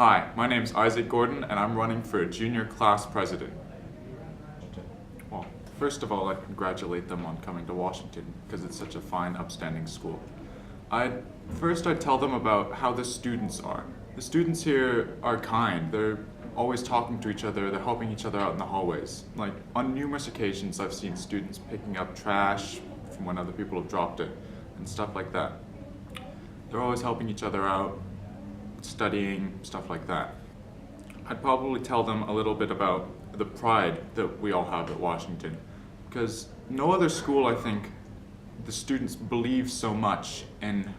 Hi, my name's Isaac Gordon and I'm running for junior class president. Well, first of all, I congratulate them on coming to Washington because it's such a fine, upstanding school. I'd tell them about how the students are. The students here are kind. They're always talking to each other. They're helping each other out in the hallways. Like, on numerous occasions, I've seen students picking up trash from when other people have dropped it and stuff like that. They're always helping each other out, studying, stuff like that. I'd probably tell them a little bit about the pride that we all have at Washington, because no other school, I think, the students believe so much in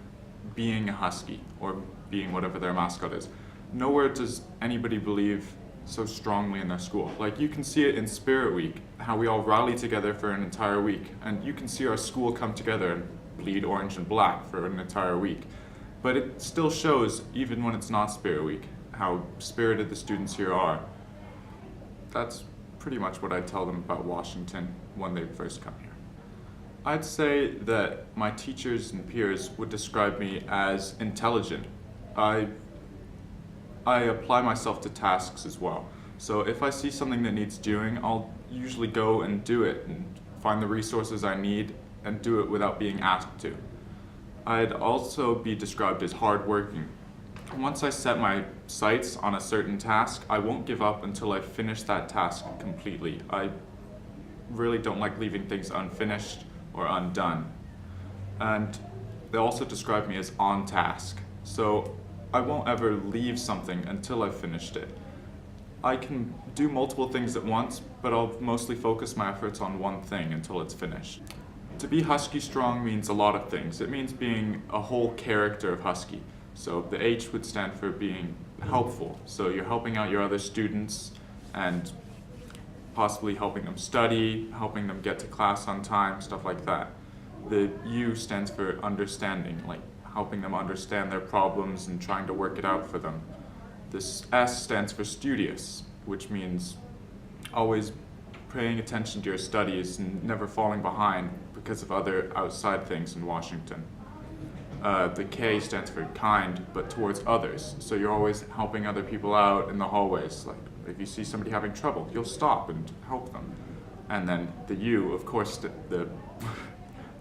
being a Husky or being whatever their mascot is. Nowhere does anybody believe so strongly in their school. Like, you can see it in Spirit Week, how we all rally together for an entire week, and you can see our school come together and bleed orange and black for an entire week. But it still shows, even when it's not Spirit Week, how spirited the students here are. That's pretty much what I'd tell them about Washington when they first come here. I'd say that my teachers and peers would describe me as intelligent. I apply myself to tasks as well. So if I see something that needs doing, I'll usually go and do it and find the resources I need and do it without being asked to. I'd also be described as hardworking. Once I set my sights on a certain task, I won't give up until I finish that task completely. I really don't like leaving things unfinished or undone. And they also describe me as on task. So I won't ever leave something until I've finished it. I can do multiple things at once, but I'll mostly focus my efforts on one thing until it's finished. To be Husky strong means a lot of things. It means being a whole character of Husky. So the H would stand for being helpful. So you're helping out your other students and possibly helping them study, helping them get to class on time, stuff like that. The U stands for understanding, like helping them understand their problems and trying to work it out for them. This S stands for studious, which means always paying attention to your studies and never falling behind because of other outside things in Washington. The K stands for kind, but towards others. So you're always helping other people out in the hallways. Like, if you see somebody having trouble, you'll stop and help them. And then the U, of course, the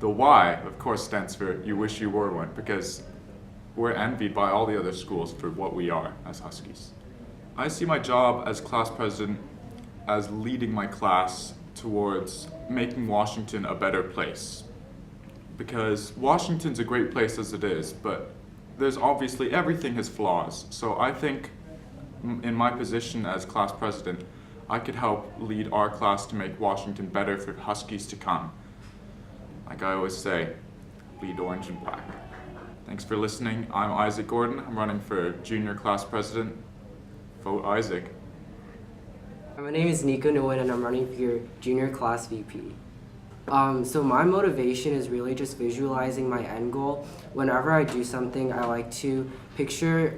Y, of course, stands for you wish you were one, because we're envied by all the other schools for what we are as Huskies. I see my job as class president as leading my class towards making Washington a better place. Because Washington's a great place as it is, but there's obviously, everything has flaws. So I think in my position as class president, I could help lead our class to make Washington better for Huskies to come. Like I always say, bleed orange and black. Thanks for listening. I'm Isaac Gordon. I'm running for junior class president. Vote Isaac. My name is Nico Nguyen and I'm running for your junior class VP. So my motivation is really just visualizing my end goal. Whenever I do something, I like to picture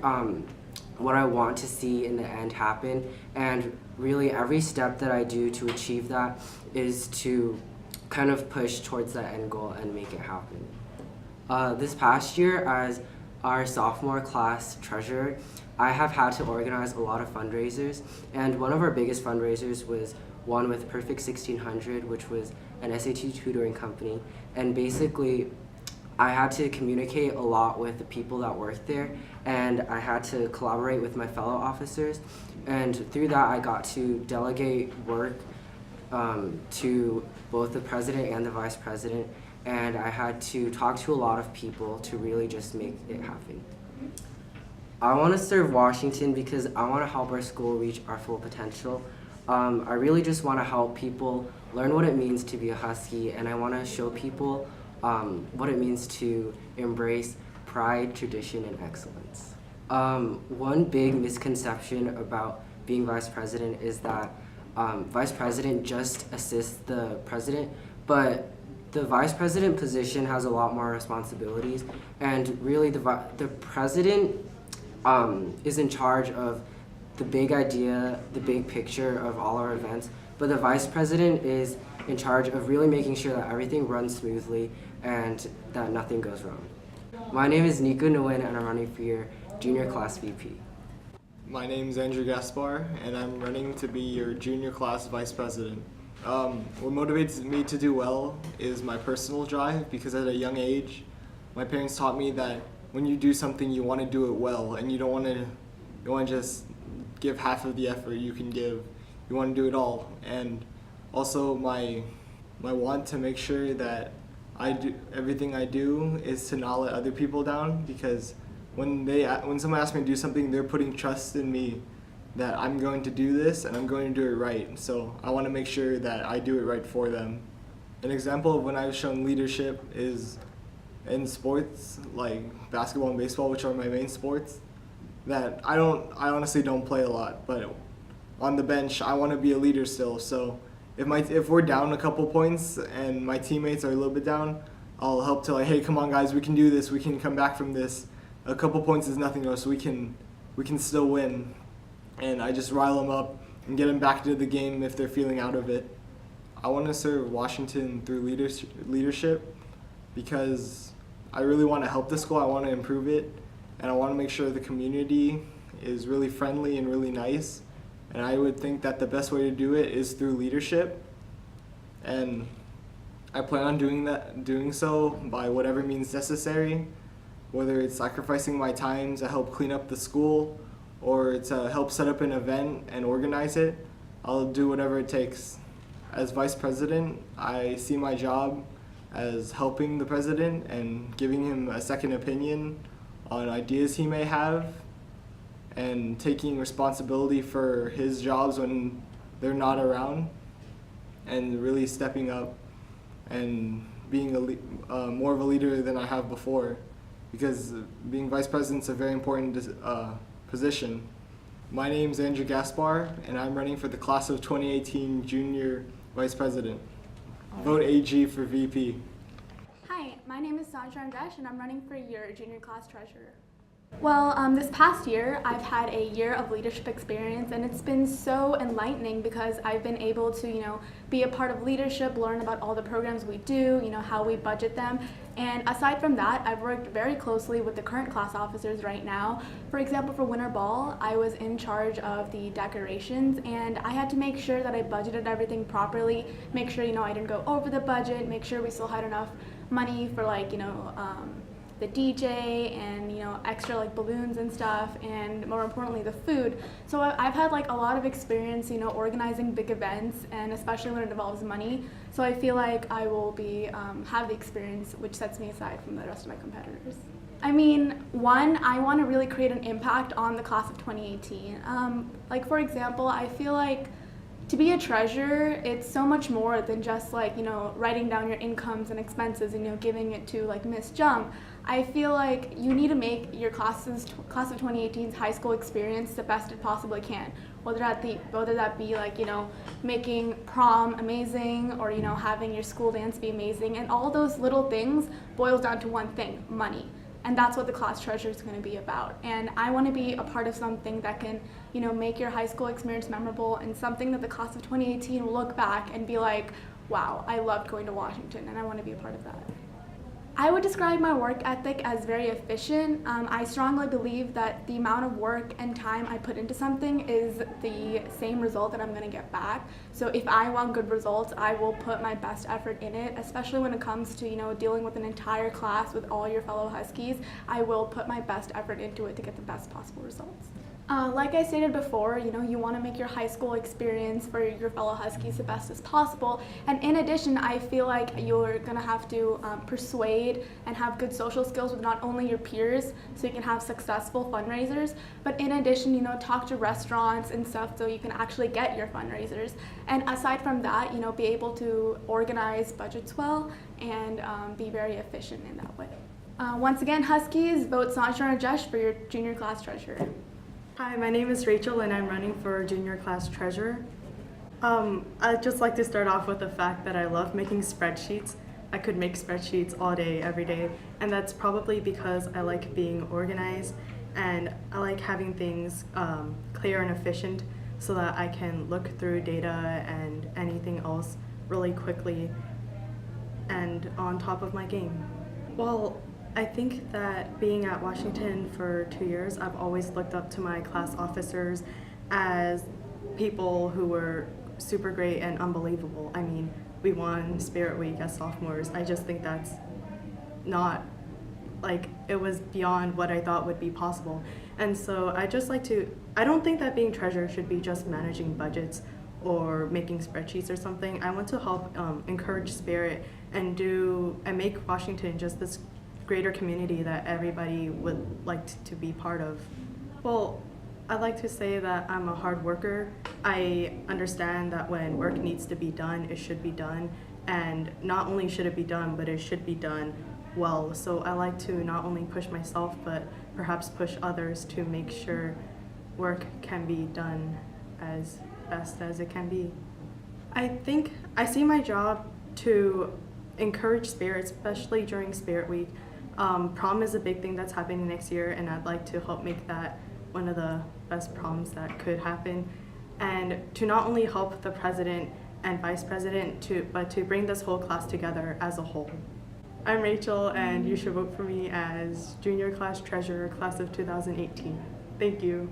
what I want to see in the end happen, and really every step that I do to achieve that is to kind of push towards that end goal and make it happen. This past year, as our sophomore class treasurer, I have had to organize a lot of fundraisers, and one of our biggest fundraisers was one with Perfect 1600, which was an SAT tutoring company, and basically I had to communicate a lot with the people that worked there, and I had to collaborate with my fellow officers, and through that I got to delegate work to both the president and the vice president, and I had to talk to a lot of people to really just make it happen. I want to serve Washington because I want to help our school reach our full potential. I really just want to help people learn what it means to be a Husky, and I want to show people what it means to embrace pride, tradition, and excellence. One big misconception about being vice president is that vice president just assists the president, but the vice president position has a lot more responsibilities, and really the president is in charge of the big idea, the big picture of all our events, but the vice president is in charge of really making sure that everything runs smoothly and that nothing goes wrong. My name is Nico Nguyen and I'm running for your junior class VP. My name is Andrew Gaspar, and I'm running to be your junior class vice president. What motivates me to do well is my personal drive, because at a young age, my parents taught me that when you do something, you want to do it well, and you don't want to just give half of the effort you can give. You want to do it all, and also my want to make sure that I do everything I do is to not let other people down, because when someone asks me to do something, they're putting trust in me that I'm going to do this and I'm going to do it right. So I want to make sure that I do it right for them. An example of when I've shown leadership is in sports like basketball and baseball, which are my main sports, that I honestly don't play a lot, but on the bench I want to be a leader still. So if we're down a couple points and my teammates are a little bit down, I'll help to hey, come on guys, we can do this, we can come back from this. A couple points is nothing to us, we can still win. And I just rile them up and get them back into the game if they're feeling out of it. I want to serve Washington through leadership because I really want to help the school, I want to improve it, and I want to make sure the community is really friendly and really nice. And I would think that the best way to do it is through leadership. And I plan on doing so by whatever means necessary, whether it's sacrificing my time to help clean up the school or to help set up an event and organize it. I'll do whatever it takes. As vice president, I see my job as helping the president and giving him a second opinion on ideas he may have, and taking responsibility for his jobs when they're not around, and really stepping up and being more of a leader than I have before, because being vice president is a very important position. My name is Andrew Gaspar, and I'm running for the class of 2018 junior vice president. Vote AG for VP. Hi, my name is Sandra Andresh, and I'm running for your junior class treasurer. Well, this past year, I've had a year of leadership experience, and it's been so enlightening because I've been able to, be a part of leadership, learn about all the programs we do, how we budget them. And aside from that, I've worked very closely with the current class officers right now. For example, for Winter Ball, I was in charge of the decorations, and I had to make sure that I budgeted everything properly, make sure, I didn't go over the budget, make sure we still had enough money for the DJ and extra balloons and stuff, and more importantly the food. So I've had a lot of experience organizing big events, and especially when it involves money. So I feel like I will be have the experience, which sets me aside from the rest of my competitors. I mean, one, I want to really create an impact on the class of 2018. For example, I feel like to be a treasurer, it's so much more than just writing down your incomes and expenses and giving it to Miss Jung. I feel like you need to make your class of 2018's high school experience the best it possibly can. Whether that be making prom amazing, or having your school dance be amazing, and all those little things boils down to one thing: money. And that's what the class treasurer is going to be about. And I want to be a part of something that can, make your high school experience memorable, and something that the class of 2018 will look back and be like, wow, I loved going to Washington, and I want to be a part of that. I would describe my work ethic as very efficient. I strongly believe that the amount of work and time I put into something is the same result that I'm going to get back. So if I want good results, I will put my best effort in it, especially when it comes to dealing with an entire class with all your fellow Huskies. I will put my best effort into it to get the best possible results. Like I stated before, you want to make your high school experience for your fellow Huskies the best as possible. And in addition, I feel like you're going to have to persuade and have good social skills with not only your peers, so you can have successful fundraisers, but in addition, talk to restaurants and stuff so you can actually get your fundraisers. And aside from that, be able to organize budgets well and be very efficient in that way. Once again, Huskies, vote Sandra Andresh for your junior class treasurer. Hi, my name is Rachel, and I'm running for junior class treasurer. I'd just like to start off with the fact that I love making spreadsheets. I could make spreadsheets all day, every day, and that's probably because I like being organized, and I like having things clear and efficient so that I can look through data and anything else really quickly and on top of my game. Well, I think that being at Washington for 2 years, I've always looked up to my class officers as people who were super great and unbelievable. I mean, we won Spirit Week as sophomores. I just think that's not, like, it was beyond what I thought would be possible. And so I just like to, I don't think that being treasurer should be just managing budgets or making spreadsheets or something. I want to help encourage spirit and make Washington just this greater community that everybody would like to be part of. Well, I like to say that I'm a hard worker. I understand that when work needs to be done, it should be done. And not only should it be done, but it should be done well. So I like to not only push myself, but perhaps push others to make sure work can be done as best as it can be. I think I see my job to encourage spirit, especially during Spirit Week. Prom is a big thing that's happening next year, and I'd like to help make that one of the best proms that could happen. And to not only help the president and vice president, but to bring this whole class together as a whole. I'm Rachel, and you should vote for me as junior class treasurer, class of 2018. Thank you.